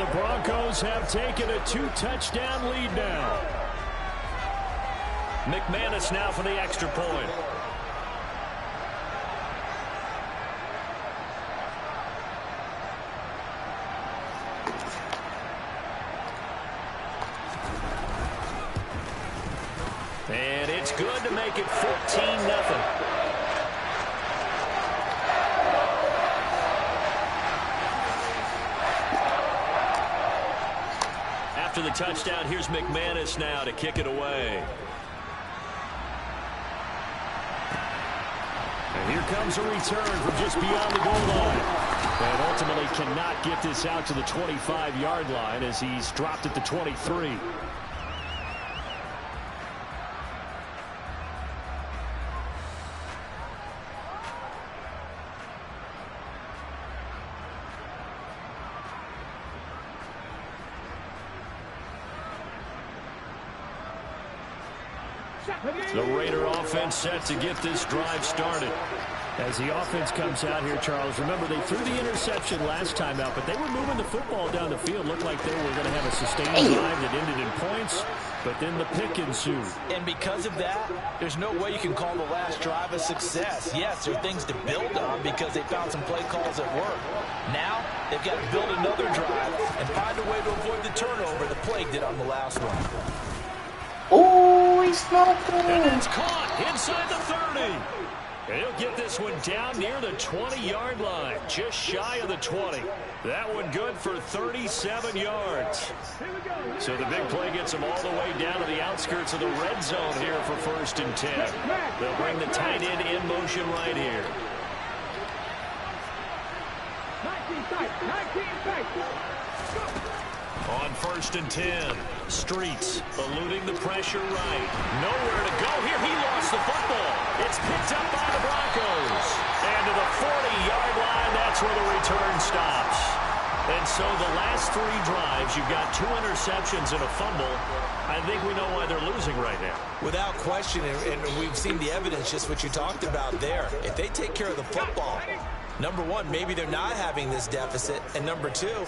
the Broncos have taken a 2-touchdown lead now. McManus now for the extra point. And it's good to make it 14-0. After the touchdown, here's McManus now to kick it away. And here comes a return from just beyond the goal line. And ultimately cannot get this out to the 25-yard line as he's dropped at the 23. The Raider offense set to get this drive started. As the offense comes out here, Charles, remember they threw the interception last time out, but they were moving the football down the field. Looked like they were going to have a sustained drive that ended in points, but then the pick ensued. And because of that, there's no way you can call the last drive a success. Yes, there are things to build on because they found some play calls that work. Now, they've got to build another drive and find a way to avoid the turnover that plagued it on the last one. Oh, he's not good. And it's caught inside the 30. And he'll get this one down near the 20-yard line, just shy of the 20. That one good for 37 yards. So the big play gets them all the way down to the outskirts of the red zone here for 1st and 10. They'll bring the tight end in motion right here. 19 tight, 19 tight. On 1st and 10, Streets eluding the pressure right. Nowhere to go here. He lost the football. It's picked up by the Broncos. And to the 40-yard line, that's where the return stops. And so the last 3 drives, you've got 2 interceptions and a fumble. I think we know why they're losing right now. Without question, and we've seen the evidence, just what you talked about there. If they take care of the football, number one, maybe they're not having this deficit. And number two,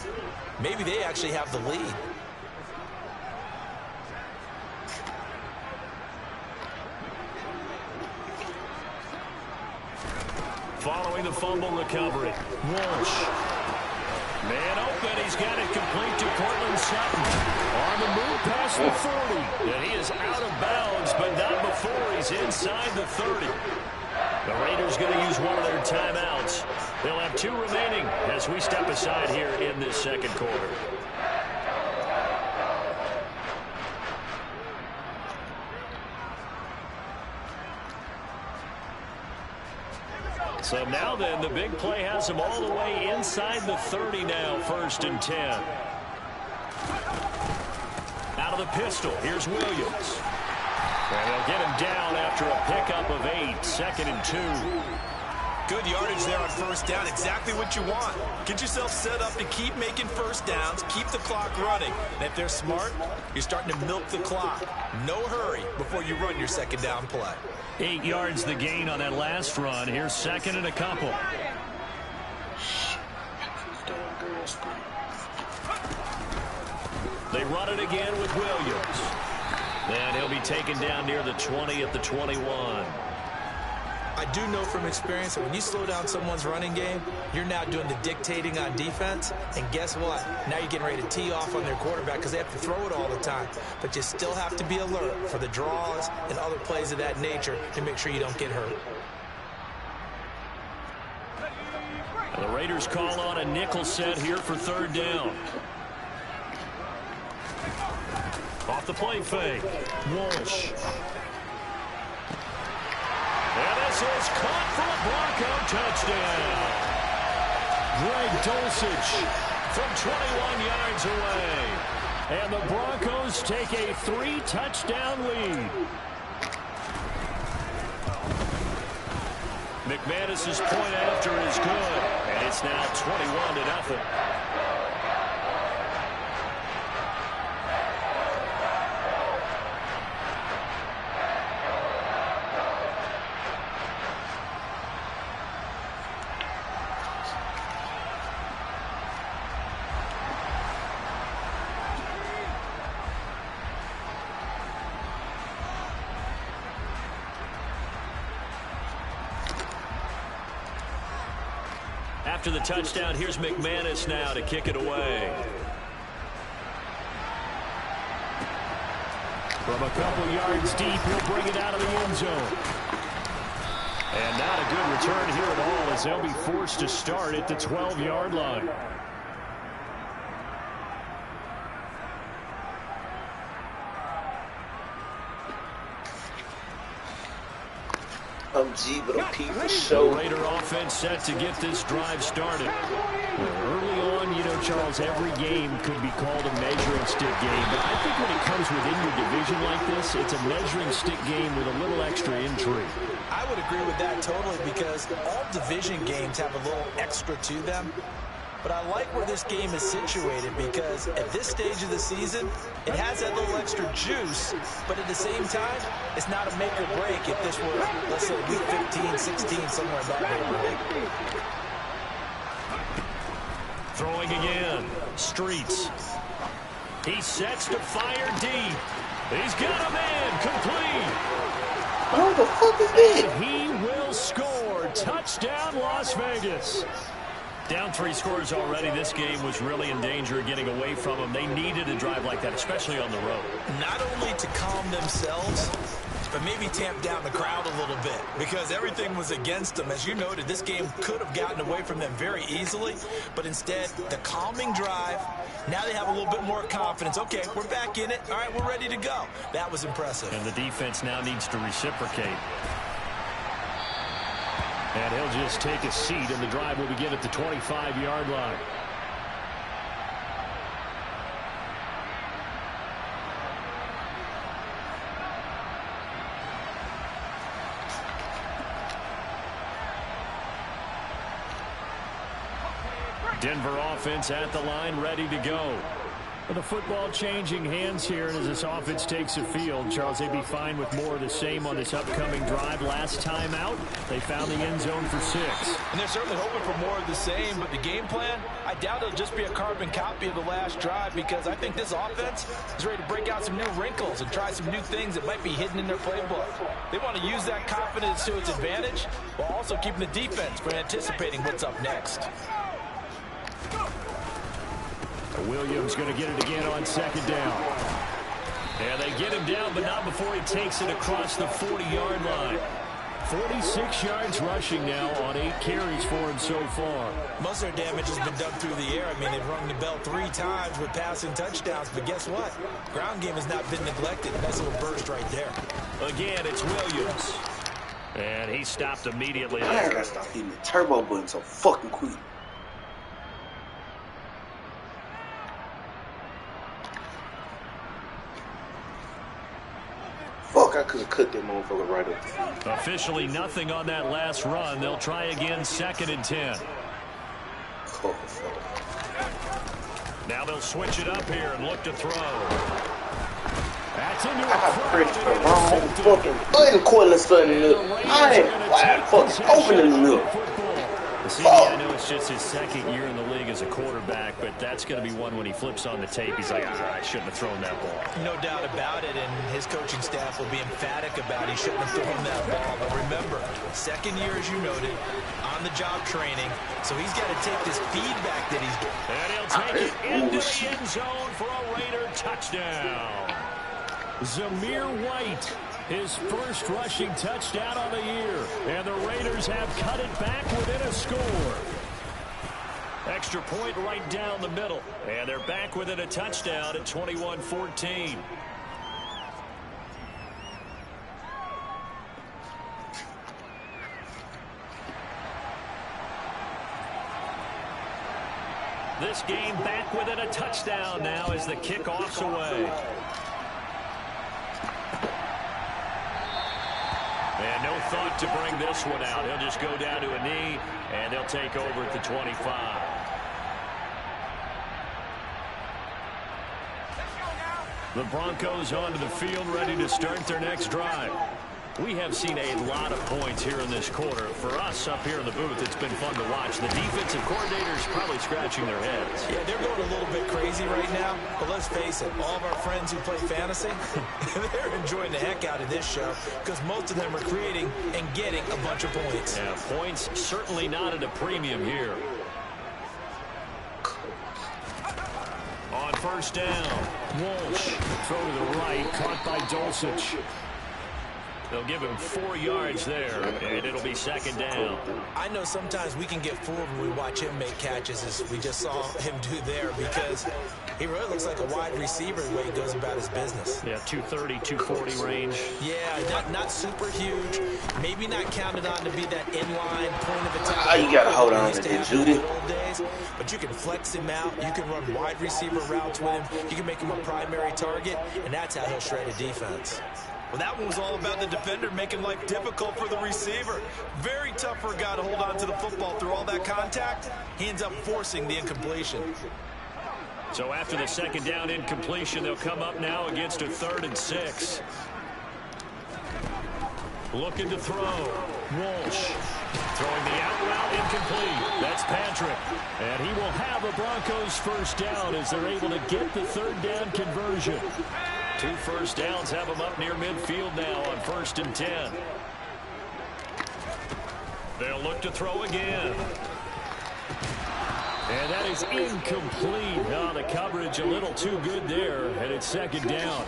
maybe they actually have the lead. Following the fumble recovery, Walsh. Man open, he's got it complete to Cortland Sutton. On the move past the 40. And he is out of bounds, but not before he's inside the 30. The Raiders going to use one of their timeouts. They'll have 2 remaining as we step aside here in this second quarter. So now then, the big play has them all the way inside the 30 now, 1st and 10. Out of the pistol, here's Williams. And they'll get him down after a pickup of 8, 2nd and 2. Good yardage there on 1st down, exactly what you want. Get yourself set up to keep making 1st downs, keep the clock running. And if they're smart, you're starting to milk the clock. No hurry before you run your 2nd down play. 8 yards the gain on that last run. Here's 2nd and a couple. They run it again with Williams. And he'll be taken down near the 20 at the 21. I do know from experience that when you slow down someone's running game, you're now doing the dictating on defense. And guess what? Now you're getting ready to tee off on their quarterback because they have to throw it all the time. But you still have to be alert for the draws and other plays of that nature to make sure you don't get hurt. And the Raiders call on a nickel set here for 3rd down. Off the play fake. Walsh. And this is caught for a Bronco touchdown. Greg Dulcich from 21 yards away. And the Broncos take a 3-touchdown lead. McManus's point after is good. And it's now 21-0. After the touchdown, here's McManus now to kick it away. From a couple yards deep, he'll bring it out of the end zone. And not a good return here at all, as they'll be forced to start at the 12-yard line. G with a P for show. The Raider offense set to get this drive started. Early on, you know, Charles, every game could be called a measuring stick game. But I think when it comes within your division like this, it's a measuring stick game with a little extra intrigue. I would agree with that totally, because all division games have a little extra to them. But I like where this game is situated, because at this stage of the season, it has that little extra juice, but at the same time, it's not a make or break if this were, let's say, week 15, 16, somewhere in that neighborhood. Throwing again. Streets. He sets to fire deep. He's got a man complete. What the fuck is that? And he will score. Touchdown, Las Vegas. Down 3 scores already. This game was really in danger of getting away from them. They needed a drive like that, especially on the road. Not only to calm themselves, but maybe tamp down the crowd a little bit, because everything was against them. As you noted, this game could have gotten away from them very easily, but instead, the calming drive, now they have a little bit more confidence. Okay, we're back in it. All right, we're ready to go. That was impressive. And the defense now needs to reciprocate. And he'll just take a seat, and the drive will begin at the 25-yard line. Denver offense at the line, ready to go. The football changing hands here, and as this offense takes the field, Charles, they'd be fine with more of the same on this upcoming drive. Last time out, they found the end zone for 6. And they're certainly hoping for more of the same, but the game plan, I doubt it'll just be a carbon copy of the last drive, because I think this offense is ready to break out some new wrinkles and try some new things that might be hidden in their playbook. They want to use that confidence to its advantage, while also keeping the defense from anticipating what's up next. Williams going to get it again on 2nd down. And they get him down, but not before he takes it across the 40-yard line. 46 yards rushing now on 8 carries for him so far. Most of their damage has been done through the air. I mean, they've rung the bell 3 times with passing touchdowns, but guess what? Ground game has not been neglected. Nice little burst right there. Again, it's Williams. And he stopped immediately. I gotta stop hitting the turbo button so fucking quick. I could have cut that motherfucker right up the field. Officially nothing on that last run. They'll try again, 2nd and 10. Oh, now they'll switch it up here and look to throw. That's into I pressed the wrong fucking button, Cortland Sutton. I ain't wide fucking open in the middle. See, I know it's just his 2nd year in the league as a quarterback, but that's going to be one when he flips on the tape. He's like, I shouldn't have thrown that ball. No doubt about it, and his coaching staff will be emphatic about he shouldn't have thrown that ball. But remember, 2nd year, as you noted, on-the-job training, so he's got to take this feedback that he's getting. And he'll take it into the end zone for a Raider touchdown. Zamir White, his first rushing touchdown of the year. And the Raiders have cut it back within a score. Extra point right down the middle. And they're back within a touchdown at 21-14. This game back within a touchdown now as the kickoff's away. And no thought to bring this one out. He'll just go down to a knee, and they'll take over at the 25. The Broncos onto the field, ready to start their next drive. We have seen a lot of points here in this quarter. For us up here in the booth, it's been fun to watch. The defensive coordinators probably scratching their heads. Yeah, they're going a little bit crazy right now. But let's face it, all of our friends who play fantasy, they're enjoying the heck out of this show because most of them are creating and getting a bunch of points. Yeah, points certainly not at a premium here. first down. Walsh, throw to the right, caught by Dulcich. They'll give him 4 yards there, and it'll be second down. I know sometimes we can get fooled when we watch him make catches, as we just saw him do there, because he really looks like a wide receiver the way he goes about his business. Yeah, 230, 240 range. Yeah, not super huge. Maybe not counted on to be that inline point of attack. You got to hold on to it, Judy. But you can flex him out. You can run wide receiver routes with him. You can make him a primary target, and that's how he'll shred a defense. Well, that one was all about the defender making life difficult for the receiver. Very tough for a guy to hold on to the football through all that contact. He ends up forcing the incompletion. So after the second down incompletion, they'll come up now against a 3rd and 6. Looking to throw. Walsh throwing the out route, incomplete. That's Patrick. And he will have a Broncos first down as they're able to get the 3rd down conversion. 2 first downs have them up near midfield now on 1st and 10. They'll look to throw again. And that is incomplete. No, the coverage a little too good there, and it's second down.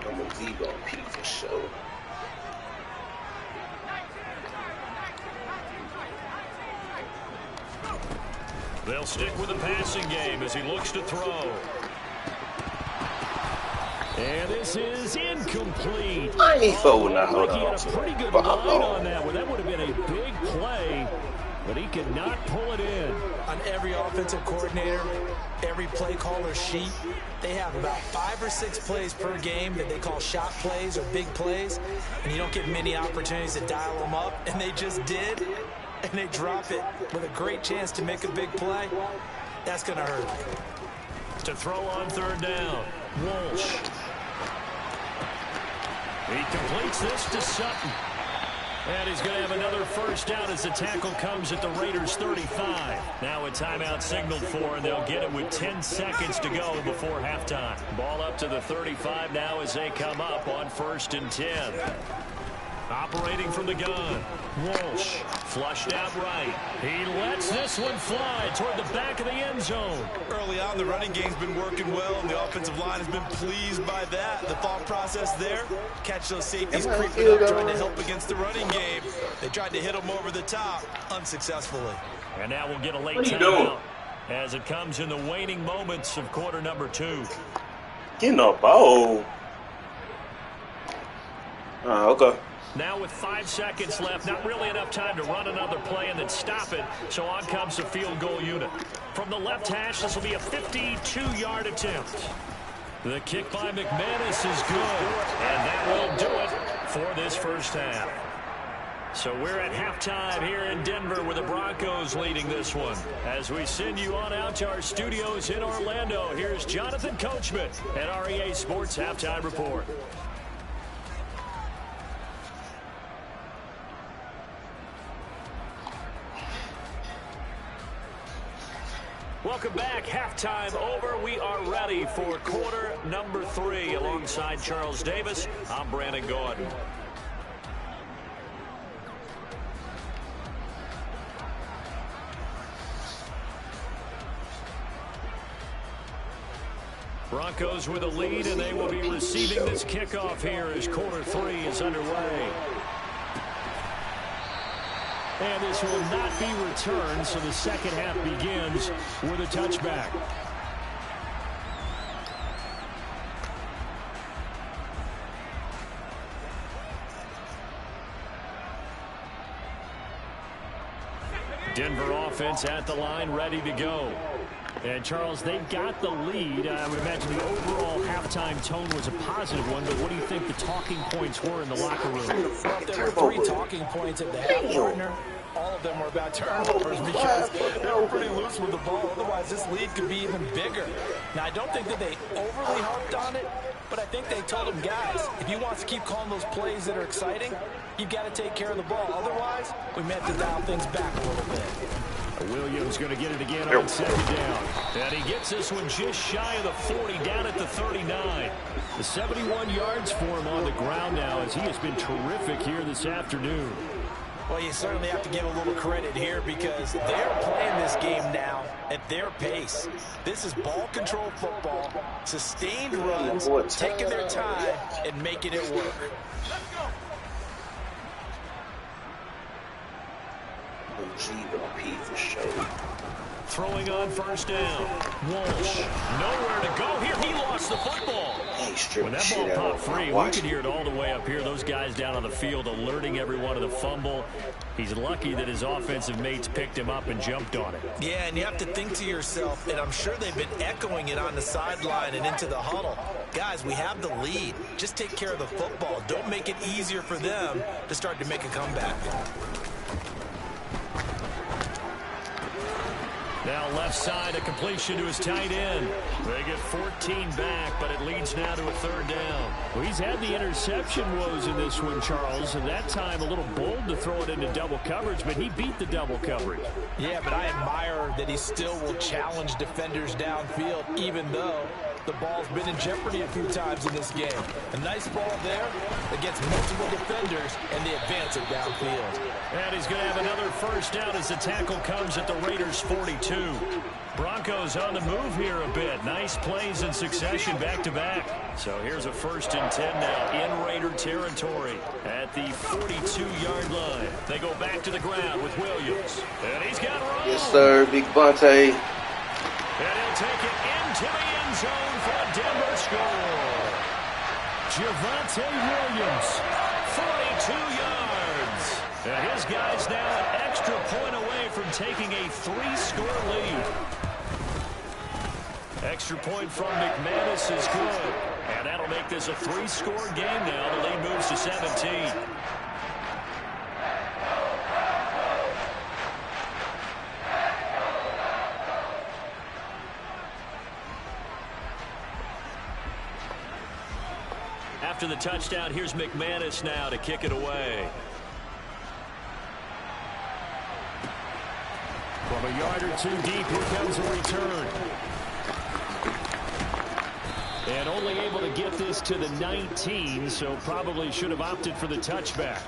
I'm a Vigo P for sure. They'll stick with the passing game as he looks to throw. And this is incomplete. I ain't folding that. He had a pretty good line on that one. That would have been a big play, but he could not pull it in. On every offensive coordinator, every play caller sheet, they have about 5 or 6 plays per game that they call shot plays or big plays, and you don't get many opportunities to dial them up, and they just did, and they drop it with a great chance to make a big play. That's going to hurt. To throw on 3rd down, Walsh. He completes this to Sutton. And he's going to have another first down as the tackle comes at the Raiders' 35. Now a timeout signaled for, and they'll get it with 10 seconds to go before halftime. Ball up to the 35 now as they come up on 1st and 10. Operating from the gun. Walsh flushed out right. He lets this one fly toward the back of the end zone. Early on, the running game's been working well, and the offensive line has been pleased by that. The thought process there, catch those safeties creeping up, trying to help against the running game. They tried to hit him over the top, unsuccessfully. And now we'll get a late timeout as it comes in the waning moments of quarter number 2. Getting a ball. Okay. Now with 5 seconds left, not really enough time to run another play and then stop it. So on comes the field goal unit. From the left hash, this will be a 52-yard attempt. The kick by McManus is good, and that will do it for this first half. So we're at halftime here in Denver with the Broncos leading this one. As we send you on out to our studios in Orlando, here's Jonathan Coachman at REA Sports Halftime Report. Welcome back. Halftime over. We are ready for quarter number 3. Alongside Charles Davis, I'm Brandon Gordon. Broncos with a lead, and they will be receiving this kickoff here as quarter 3 is underway. And this will not be returned, so the second half begins with a touchback. Denver offense at the line, ready to go. And, Charles, they got the lead. I would imagine the overall halftime tone was a positive one, but what do you think the talking points were in the locker room? Well, there were 3 talking points at the half, partner. All of them were about turnovers because they were pretty loose with the ball. Otherwise, this lead could be even bigger. Now, I don't think that they overly harped on it, but I think they told them, guys, if you want to keep calling those plays that are exciting, you've got to take care of the ball. Otherwise, we may have to dial things back a little bit. Williams going to get it again on second down. And he gets this one just shy of the 40, down at the 39. The 71 yards for him on the ground now as he has been terrific here this afternoon. Well, you certainly have to give a little credit here because they're playing this game now at their pace. This is ball control football, sustained runs, taking their time and making it work. For sure. Throwing on first down. Walsh, nowhere to go here. He lost the football. When that ball popped free, we could hear it all the way up here. Those guys down on the field alerting everyone of the fumble. He's lucky that his offensive mates picked him up and jumped on it. Yeah, and you have to think to yourself, and I'm sure they've been echoing it on the sideline and into the huddle. Guys, we have the lead. Just take care of the football. Don't make it easier for them to start to make a comeback. Now left side, a completion to his tight end. They get 14 back, but it leads now to a third down. Well, he's had the interception woes in this one, Charles, and that time a little bold to throw it into double coverage, but he beat the double coverage. Yeah, but I admire that he still will challenge defenders downfield, even though the ball's been in jeopardy a few times in this game. A nice ball there against multiple defenders, and they advance it downfield. And he's going to have another first down as the tackle comes at the Raiders' 42. Broncos on the move here a bit. Nice plays in succession back-to-back. So here's a 1st and 10 now in Raider territory at the 42-yard line. They go back to the ground with Williams. And he's got room. Yes, sir. Big Bonte. And he'll take it into the end zone for a Denver score. Javonte Williams, 42 yards. And his guy's now an extra point away from taking a 3-score lead. Extra point from McManus is good. And that'll make this a 3-score game now. The lead moves to 17. After the touchdown, here's McManus now to kick it away. From a yard or two deep, here comes a return. And only able to get this to the 19, so probably should have opted for the touchback.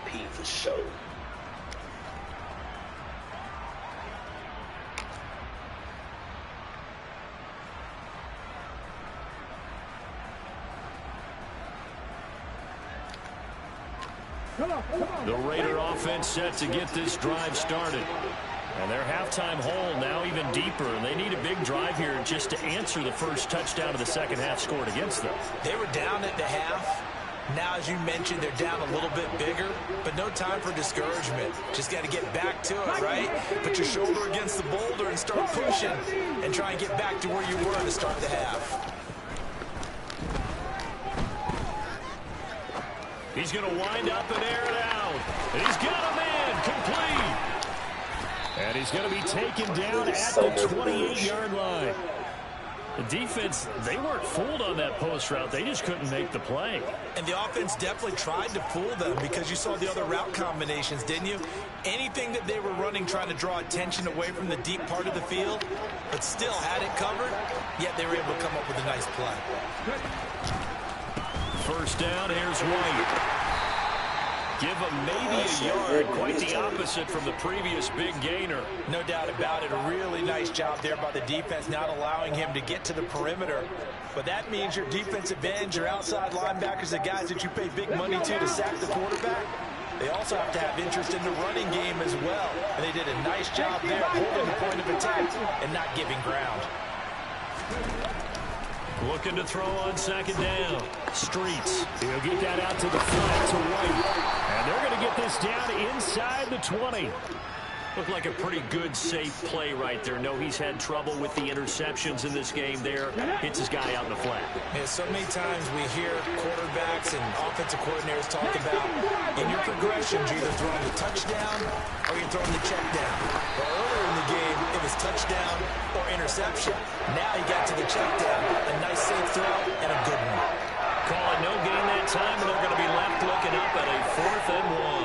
P for sure. The Raider offense set to get this drive started. And their halftime hole now even deeper, and they need a big drive here just to answer the first touchdown of the second half scored against them. They were down at the half. Now, as you mentioned, they're down a little bit bigger, but no time for discouragement. Just got to get back to it, right? Put your shoulder against the boulder and start pushing and try and get back to where you were to start the half. He's going to wind up and air it out. And he's got a man complete. And he's going to be taken down at the 28-yard line. The defense, they weren't fooled on that post route. They just couldn't make the play. And the offense definitely tried to fool them because you saw the other route combinations, didn't you? Anything that they were running trying to draw attention away from the deep part of the field, but still had it covered, yet they were able to come up with a nice play. First down, here's White. Give him maybe a yard, quite the opposite from the previous big gainer. No doubt about it. A really nice job there by the defense, not allowing him to get to the perimeter. But that means your defensive ends, your outside linebackers, the guys that you pay big money to sack the quarterback, they also have to have interest in the running game as well. And they did a nice job there, holding the point of attack and not giving ground. Looking to throw on second down. Streets. He'll get that out to the flat to White. And they're going to get this down inside the 20. Looked like a pretty good, safe play right there. No, he's had trouble with the interceptions in this game there. Hits his guy out in the flat. Yeah, so many times we hear quarterbacks and offensive coordinators talk about in your progressions, you're either throwing the touchdown or you're throwing the check down. Well, earlier in the game, it was touchdown or interception. Now he got to the check down. A nice safe throw and a good one. Call it no gain that time, and they're going to be left looking up at a 4th and 1.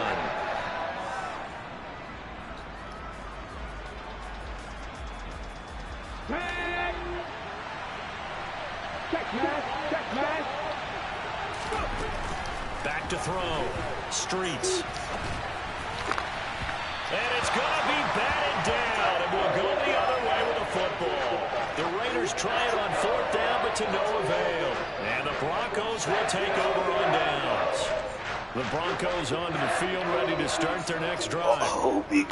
Back to throw. Streets. And it's going to be batted down, and we'll go the other way with the football. The Raiders try it on 4th down, but to no avail. And the Broncos will take over on downs. The Broncos onto the field, ready to start their next drive.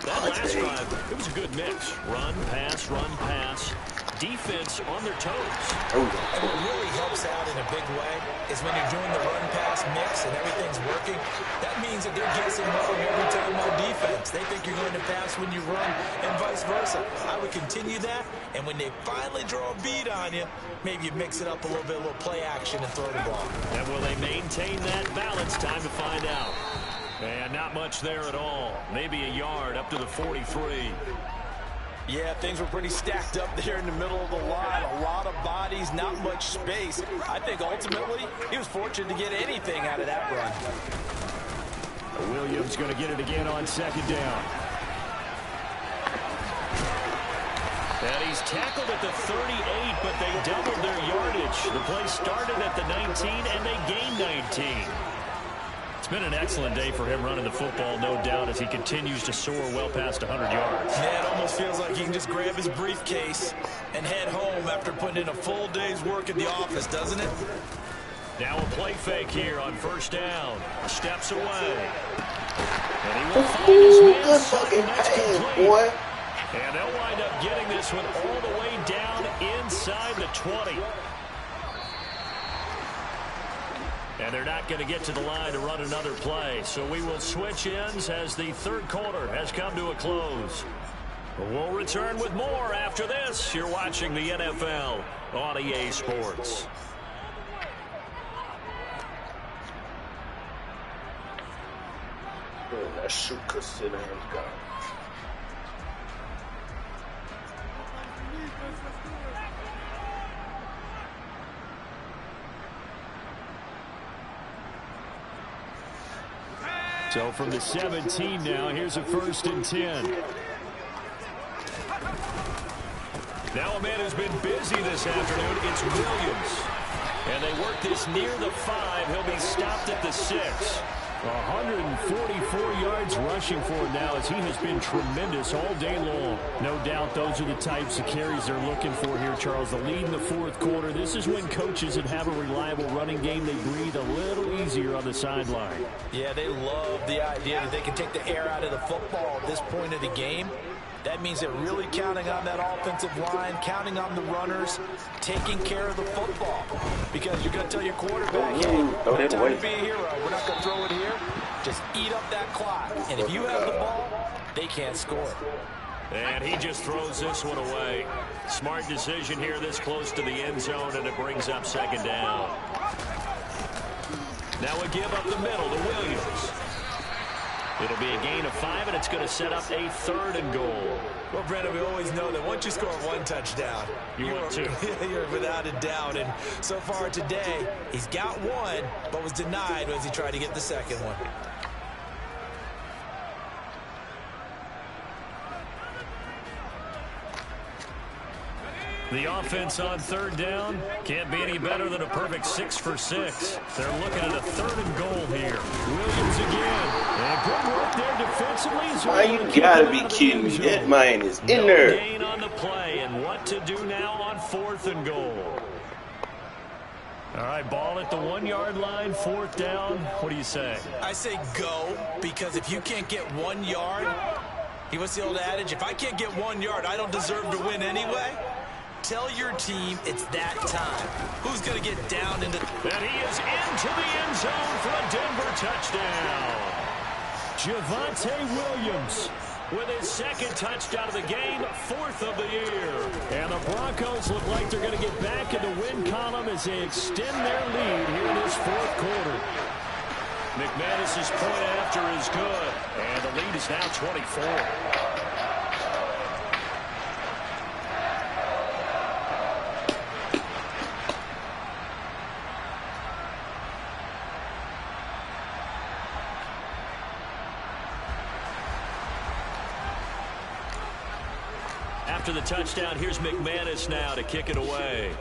That last drive, it was a good mix. Run, pass. Defense on their toes. And what really helps out in a big way is when you're doing the run-pass mix and everything's working, that means that they're guessing wrong every time on defense. They think you're going to pass when you run and vice versa. I would continue that, and when they finally draw a beat on you, maybe you mix it up a little bit, a little play action and throw the ball. And will they maintain that balance? Time to find out. And not much there at all. Maybe a yard up to the 43. Yeah, things were pretty stacked up there in the middle of the line. A lot of bodies, not much space. I think ultimately he was fortunate to get anything out of that run. Williams going to get it again on 2nd down. And he's tackled at the 38, but they doubled their yardage. The play started at the 19, and they gained 19. It's been an excellent day for him running the football, no doubt, as he continues to soar well past 100 yards. Yeah, it almost feels like he can just grab his briefcase and head home after putting in a full day's work at the office, doesn't it? Now a play fake here on 1st down. Steps away. And he will find his man. Good fucking pass, boy. And they'll wind up getting this one all the way down inside the 20. And they're not going to get to the line to run another play. So we will switch ends as the 3rd quarter has come to a close. We'll return with more after this. You're watching the NFL on EA Sports. That shoe could sit in his gun. So from the 17 now, here's a 1st and 10. Now a man who's been busy this afternoon, it's Williams. And they work this near the 5. He'll be stopped at the 6. 144 yards rushing for him now, as he has been tremendous all day long. No doubt those are the types of carries they're looking for here, Charles. The lead in the 4th quarter. This is when coaches that have a reliable running game, they breathe a little easier on the sideline. Yeah, they love the idea that they can take the air out of the football at this point of the game. That means they're really counting on that offensive line, counting on the runners, taking care of the football. Because you're going to tell your quarterback, hey, no time to be a hero. We're not going to throw it here. Just eat up that clock. And if you have the ball, they can't score. And he just throws this one away. Smart decision here this close to the end zone, and it brings up 2nd down. Now we give up the middle to Williams. It'll be a gain of 5, and it's going to set up a 3rd and goal. Well, Brandon, we always know that once you score 1 touchdown, you want 2. You're without a doubt. And so far today, he's got 1, but was denied as he tried to get the 2nd one. The offense on 3rd down can't be any better than a perfect 6 for 6. They're looking at a 3rd and goal here. Williams again. And good work there defensively. Why, you gotta be kidding me. That man is in there. No gain on the play, and what to do now on 4th and goal. All right, ball at the 1-yard line, 4th down. What do you say? I say go, because if you can't get 1 yard, what's the old adage? If I can't get 1 yard, I don't deserve to win anyway. Tell your team it's that time. Who's going to get down into... And he is into the end zone for a Denver touchdown. Javonte Williams with his 2nd touchdown of the game, 4th of the year. And the Broncos look like they're going to get back in the win column as they extend their lead here in this 4th quarter. McManus's point after is good, and the lead is now 24. After the touchdown, here's McManus now to kick it away.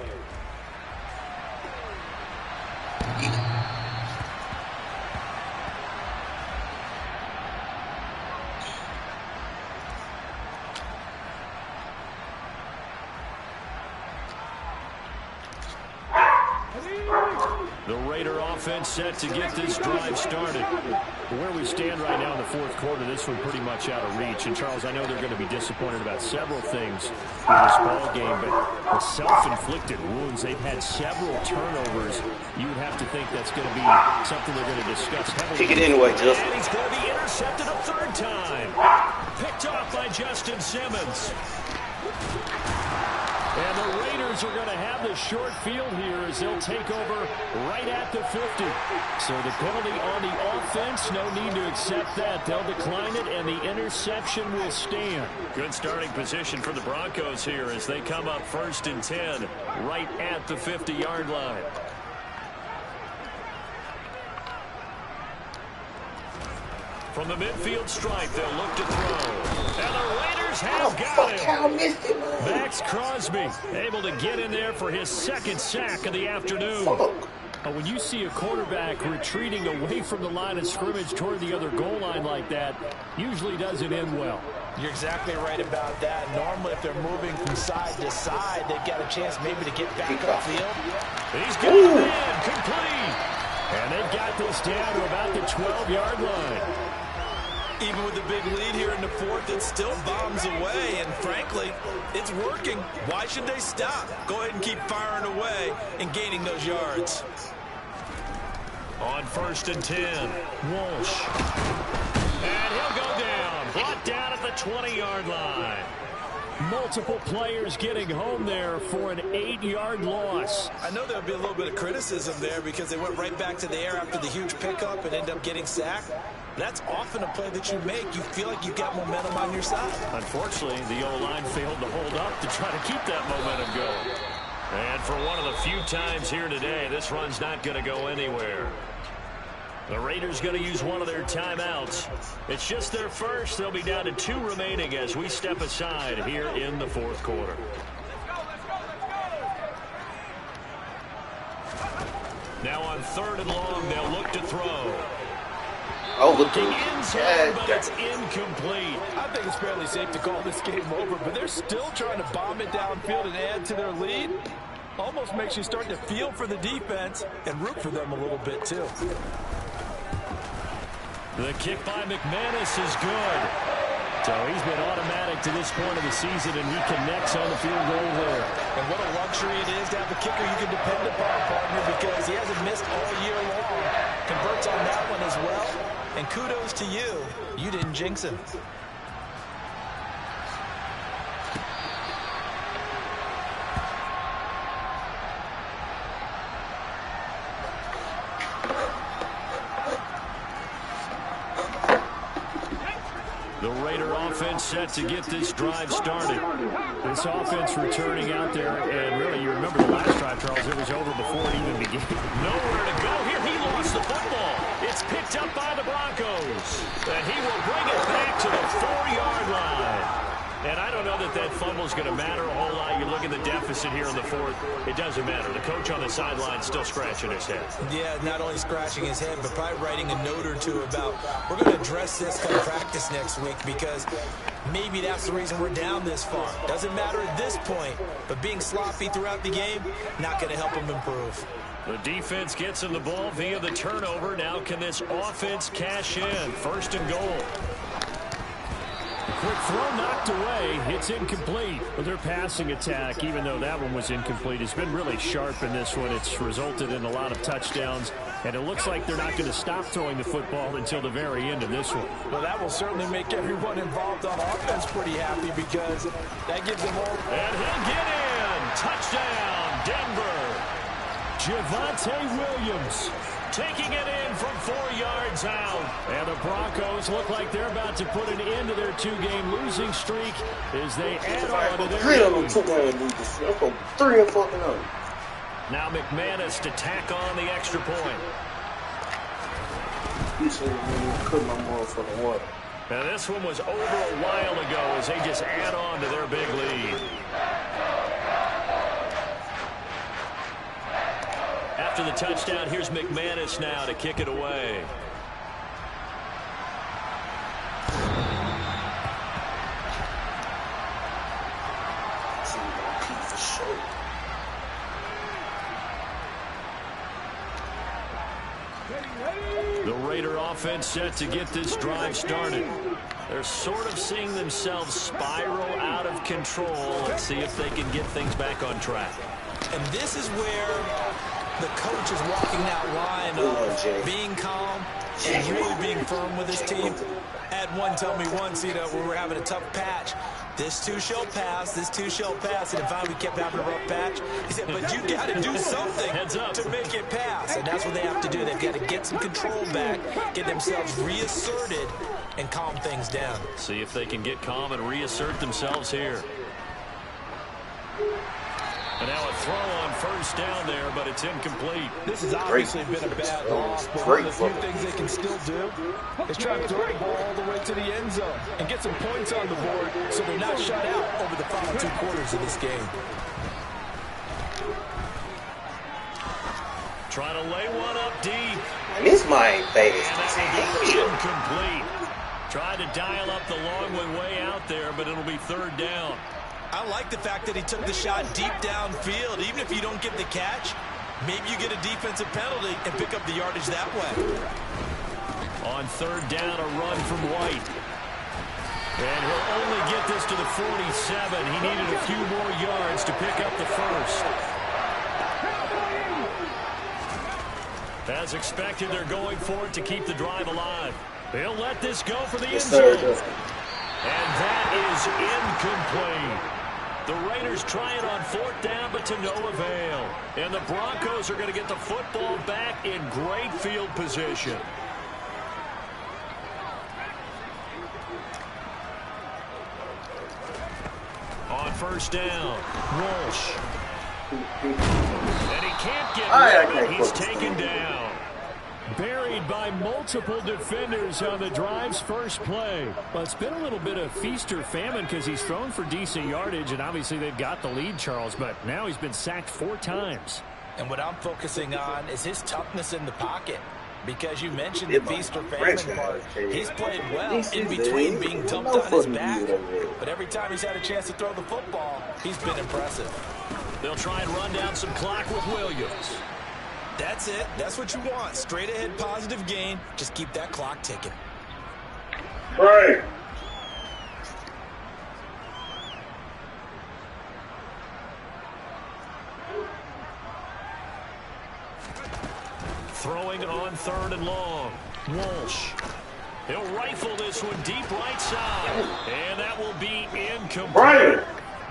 The Raider offense set to get this drive started. Where we stand right now in the fourth quarter, this one pretty much out of reach. And, Charles, I know they're going to be disappointed about several things in this ball game, but the self-inflicted wounds, they've had several turnovers. You would have to think that's going to be something they're going to discuss heavily. Kick it anyway, Justin. And he's going to be intercepted a third time. Picked off by Justin Simmons. And the Raiders are going to have the short field here as they'll take over right at the 50. So the penalty on the offense, no need to accept that. They'll decline it, and the interception will stand. Good starting position for the Broncos here as they come up 1st and 10 right at the 50-yard line. From the midfield stripe, they'll look to throw. And the Raiders have got him. Max Crosby able to get in there for his second sack of the afternoon. When you see a quarterback retreating away from the line of scrimmage toward the other goal line like that, usually doesn't end well. You're exactly right about that. Normally, if they're moving from side to side, they've got a chance maybe to get back upfield. He's got it in, complete. And they've got this down to about the 12-yard line. Even with the big lead here in the fourth, it still bombs away, and frankly, it's working. Why should they stop? Go ahead and keep firing away and gaining those yards. On 1st and 10, Walsh. And he'll go down, brought down at the 20-yard line. Multiple players getting home there for an 8-yard loss. I know there'll be a little bit of criticism there because they went right back to the air after the huge pickup and ended up getting sacked. That's often a play that you make. You feel like you've got momentum on your side. Unfortunately, the O-line failed to hold up to try to keep that momentum going. And for one of the few times here today, this run's not going to go anywhere. The Raiders going to use one of their timeouts. It's just their first. They'll be down to 2 remaining as we step aside here in the fourth quarter. Now on 3rd and long, they'll look to throw. Looking inside, but it's incomplete. I think it's fairly safe to call this game over, but they're still trying to bomb it downfield and add to their lead. Almost makes you start to feel for the defense and root for them a little bit, too. The kick by McManus is good. So he's been automatic to this point of the season, and he connects on the field goal there. And what a luxury it is to have a kicker you can depend upon, partner, because he hasn't missed all year long. Converts on that one as well. And kudos to you. You didn't jinx him. The Raider offense set to get this drive started. This offense returning out there, and really, you remember the last drive, Charles, it was over before it even began. Nowhere to go here. He lost the football. It's picked up by the Broncos. And he will bring it back to the 4-yard line. And I don't know that that fumble is going to matter a whole lot. You look at the deficit here in the fourth. It doesn't matter. The coach on the sideline still scratching his head. Yeah, not only scratching his head, but probably writing a note or two about we're going to address this come practice next week because maybe that's the reason we're down this far. Doesn't matter at this point, but being sloppy throughout the game, not going to help him improve. The defense gets him the ball via the turnover. Now can this offense cash in? 1st and goal. Quick throw knocked away. It's incomplete. But their passing attack, even though that one was incomplete, has been really sharp in this one. It's resulted in a lot of touchdowns. And it looks like they're not going to stop throwing the football until the very end of this one. Well, that will certainly make everyone involved on offense pretty happy because that gives them all. And he'll get in. Touchdown, Denver. Javonte Williams taking it in from 4 yards out. And the Broncos look like they're about to put an end to their 2-game losing streak as they add on to their lead. 3 and fucking 0. Now McManus to tack on the extra point. You said you couldn't no motherfucking water. Now this one was over a while ago as they just add on to their big lead. After the touchdown, here's McManus now to kick it away. offense set to get this drive started. They're sort of seeing themselves spiral out of control. Let's see if they can get things back on track. And this is where the coach is walking that line of being calm and really being firm with his team. Had one tell me once, we were having a tough patch. This too shall pass, this too shall pass. And finally we kept having a rough patch. He said, but you got to do something to make it pass. And that's what they have to do. They've got to get some control back, get themselves reasserted, and calm things down. See if they can get calm and reassert themselves here. And now a throw on first down there, but it's incomplete. This has obviously been a bad loss, but one of the few things they can still do is try to throw the ball all the way to the end zone and get some points on the board so they're not shut out over the final 2 quarters of this game. Trying to lay one up deep. This my face. Incomplete. Tried to dial up the long way out there, but it'll be third down. I like the fact that he took the shot deep downfield. Even if you don't get the catch, maybe you get a defensive penalty and pick up the yardage that way. On third down, a run from White. And he'll only get this to the 47. He needed a few more yards to pick up the first. As expected, they're going for it to keep the drive alive. They'll let this go for the end zone. And that is incomplete. The Raiders try it on fourth down, but to no avail. And the Broncos are going to get the football back in great field position. On first down, Walsh. And he can't get rid of it. He's taken down. Buried by multiple defenders on the drive's first play. Well, it's been a little bit of feast or famine because he's thrown for decent yardage, and obviously they've got the lead, Charles, but now he's been sacked 4 times. And what I'm focusing on is his toughness in the pocket. Because you mentioned the feast or famine part. He's played well in between being dumped on his back. But every time he's had a chance to throw the football, he's been impressive. They'll try and run down some clock with Williams. That's it. That's what you want. Straight ahead positive gain. Just keep that clock ticking. Right. Throwing on third and long. Walsh. He'll rifle this one deep right side. And that will be incomplete. Right.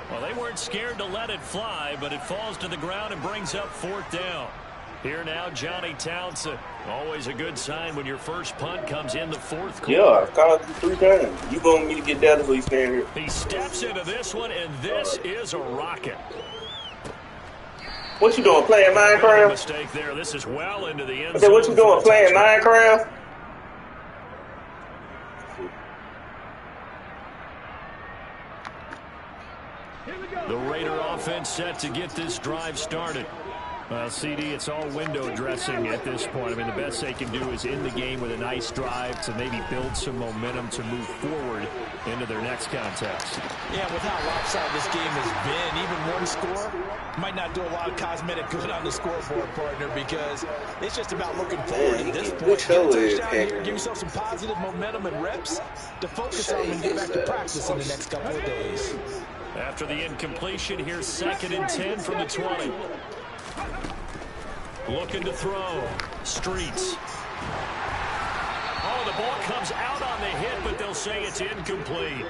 Well, they weren't scared to let it fly, but it falls to the ground and brings up fourth down. Here now, Johnny Townsend. Always a good sign when your first punt comes in the fourth quarter. Yeah, I called you 3 times. You want me to get down so you stand here. He steps into this one, and this is a rocket. What you doing, playing Minecraft? Mistake there. This is well into the end I said, what you doing, playing Minecraft? The Raider offense set to get this drive started. Well, CD, it's all window dressing at this point. I mean, the best they can do is end the game with a nice drive to maybe build some momentum to move forward into their next contest. Yeah, with how lopsided this game has been, even one score might not do a lot of cosmetic good on the scoreboard, partner, because it's just about looking forward at this point. Get a touchdown here, give yourself some positive momentum and reps to focus on and get back to practice in the next couple of days. After the incompletion, here's 2nd and 10 from the 20. Looking to throw. Streets. Oh, the ball comes out on the hit, but they'll say it's incomplete.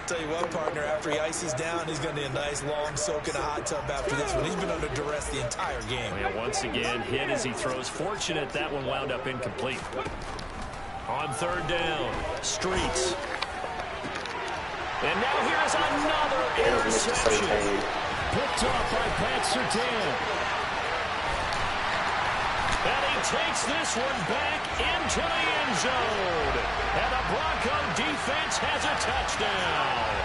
Tell you what, partner, after he ices down, he's going to need a nice long soak in a hot tub after this one. He's been under duress the entire game. Yeah, once again, hit as he throws. Fortunate that one wound up incomplete. On third down, Streets. And now here's another interception. Picked off by Pat Surtain. And he takes this one back into the end zone. And the Bronco defense has a touchdown.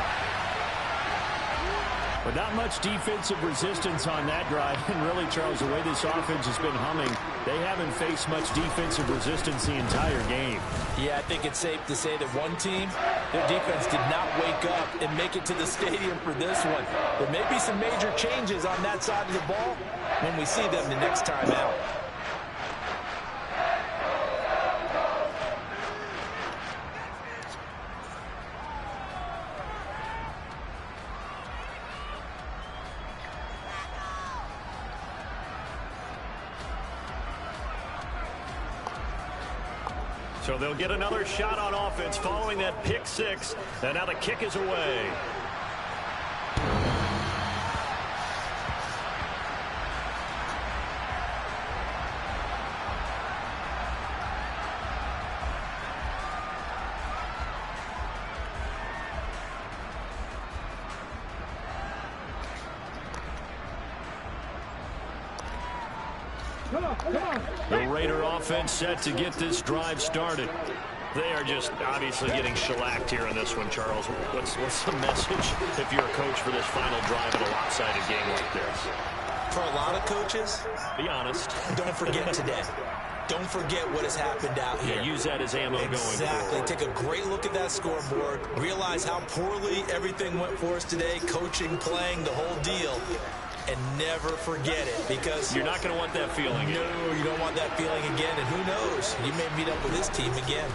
But not much defensive resistance on that drive. And really, Charles, the way this offense has been humming, they haven't faced much defensive resistance the entire game. Yeah, I think it's safe to say that one team, their defense did not wake up and make it to the stadium for this one. There may be some major changes on that side of the ball when we see them the next time out. So they'll get another shot on offense following that pick six. And now the kick is away. The Raider offense set to get this drive started. They are just obviously getting shellacked here in this one, Charles. What's the message if you're a coach for this final drive in a lopsided game like this? For a lot of coaches, be honest. Don't forget today. Don't forget what has happened out here. Yeah, use that as ammo going forward. Exactly. Take a great look at that scoreboard. Realize how poorly everything went for us today. Coaching, playing, the whole deal. And never forget it, because you're not going to want that feeling again. No, you don't want that feeling again, and who knows? You may meet up with this team again.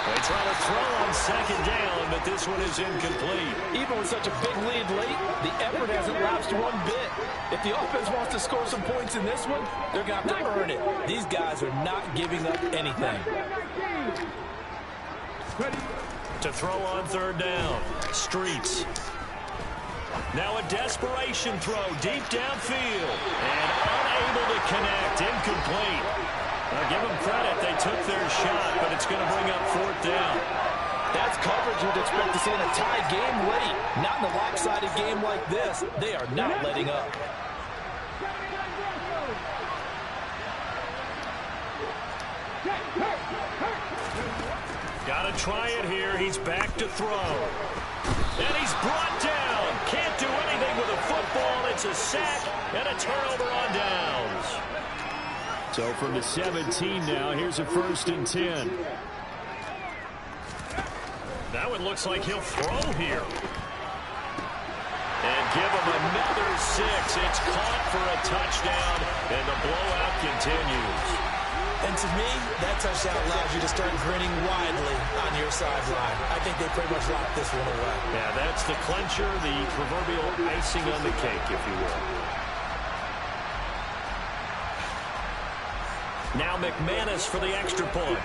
They try to throw on second down, but this one is incomplete. Even with such a big lead late, the effort hasn't lapsed one bit. If the offense wants to score some points in this one, they're going to have to earn it. These guys are not giving up anything. To throw on third down. Streets. Now a desperation throw deep downfield. And unable to connect. Incomplete. Give them credit. They took their shot, but it's going to bring up fourth down. That's coverage you'd expect to see in a tie game late. Not in a lopsided game like this. They are not letting up. Got to try it here. He's back to throw. And he's brought down. Can't do anything with a football. It's a sack and a turnover on downs. So from the 17 now, here's a 1st and 10. Now it looks like he'll throw here. And give him another 6. It's caught for a touchdown, and the blowout continues. And to me, that touchdown allows you to start grinning widely on your sideline. I think they pretty much locked this one away. Yeah, that's the clincher, the proverbial icing on the cake, if you will. Now McManus for the extra point.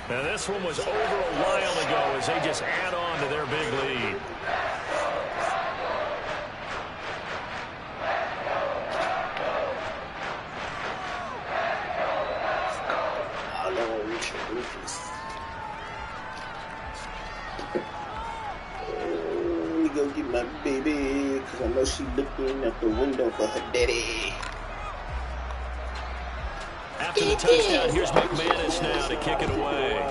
Now this one was over a while ago as they just add on to their big lead. Let me go get my baby, because I know she's looking at the window for her daddy. After the touchdown, here's McManus now to kick it away.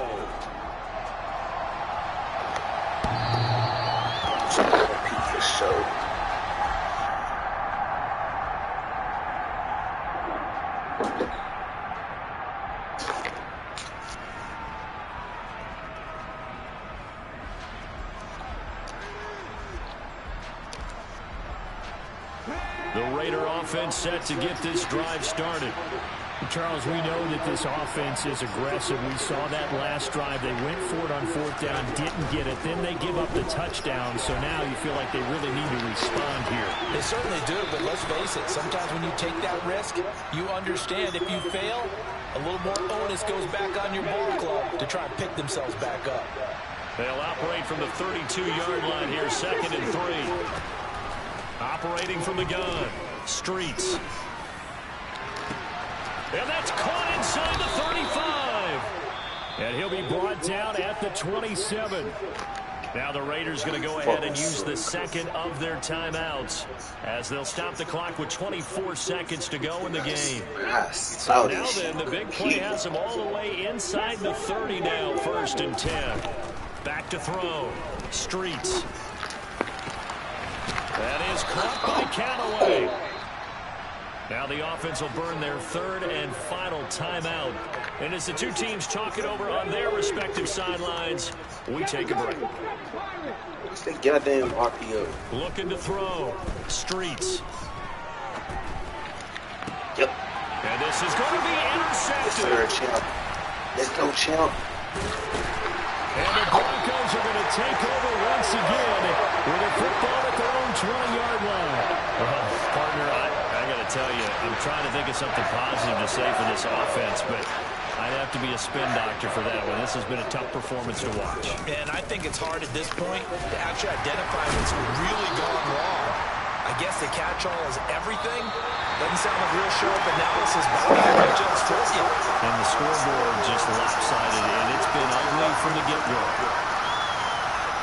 Pizza show. The Raider offense set to get this drive started. Charles, we know that this offense is aggressive. We saw that last drive. They went for it on 4th down, didn't get it. Then they give up the touchdown. So now you feel like they really need to respond here. They certainly do, but let's face it. Sometimes when you take that risk, you understand if you fail, a little more onus goes back on your ball club to try and pick themselves back up. They'll operate from the 32-yard line here, 2nd and 3. Operating from the gun. Streets. And that's caught inside the 35. And he'll be brought down at the 27. Now the Raiders going to go ahead and use the second of their timeouts as they'll stop the clock with 24 seconds to go in the game. So now then, the big play has them all the way inside the 30 now, 1st and 10. Back to throw. Streets. That is caught by Callaway. Now the offense will burn their 3rd and final timeout. And as the two teams talk it over on their respective sidelines, we take a break. It's the goddamn RPO. Looking to throw. Streets. Yep. And this is going to be intercepted. Yes, sir, champ. Let's go, champ. And the Broncos are going to take over once again with a football at their own 20-yard line. Well, partner, I got to tell you, I'm trying to think of something positive to say for this offense, but I'd have to be a spin doctor for that one. This has been a tough performance to watch. And I think it's hard at this point to actually identify what's really gone wrong. I guess the catch-all is everything. Doesn't sound like real sharp analysis, but I think it just for you. And the scoreboard just lopsided, and it's been ugly from the get-go.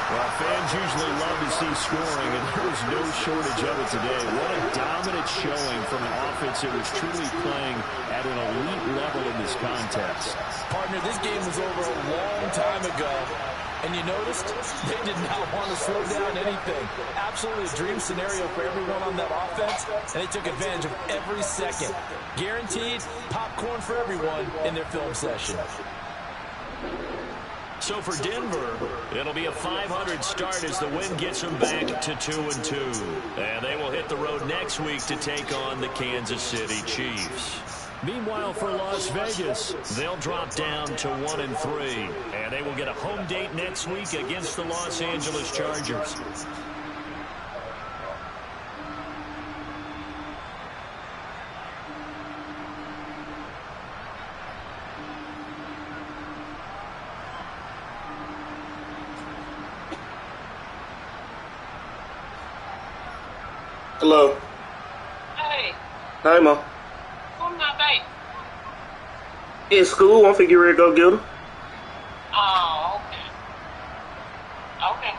Well, fans usually love to see scoring, and there was no shortage of it today. What a dominant showing from an offense that was truly playing at an elite level in this contest. Partner, this game was over a long time ago. And you noticed they did not want to slow down anything. Absolutely a dream scenario for everyone on that offense, and they took advantage of every second. Guaranteed popcorn for everyone in their film session. So for Denver, it'll be a 500 start as the win gets them back to 2-2. And they will hit the road next week to take on the Kansas City Chiefs. Meanwhile, for Las Vegas, they'll drop down to 1-3, and they will get a home date next week against the Los Angeles Chargers. Hello. Hey, Hi, Ma. who's my baby? In school, I'm finna get ready to go get her. Oh, okay. Okay.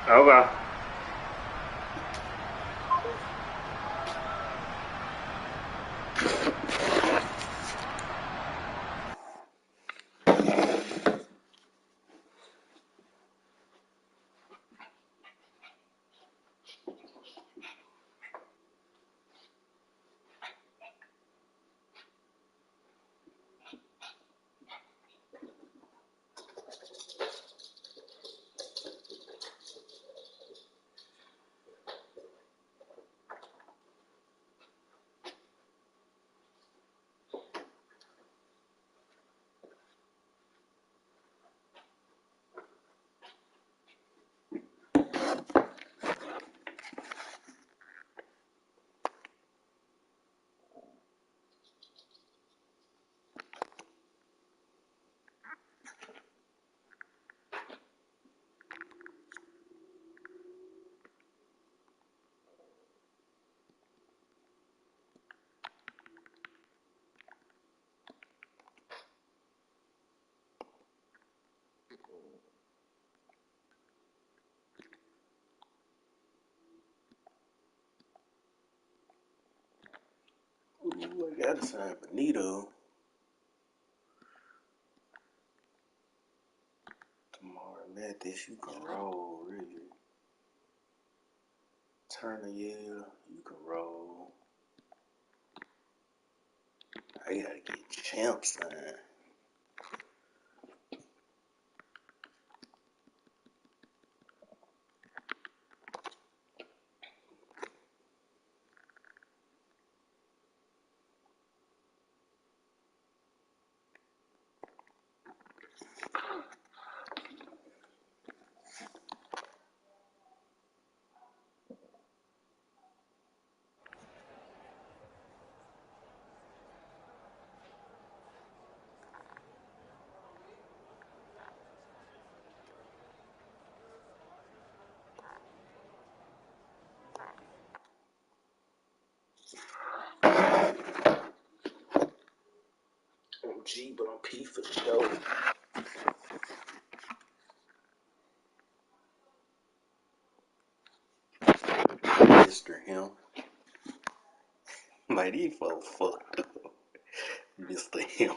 Okay. Ooh, I gotta sign Benito. Tomorrow, Mathis, you can roll, really. Turner, yeah, you can roll. I gotta get Champ signed. I'm G, but I'm P for show. Mr. Him. Like, these folks fucked up. Mr. Him.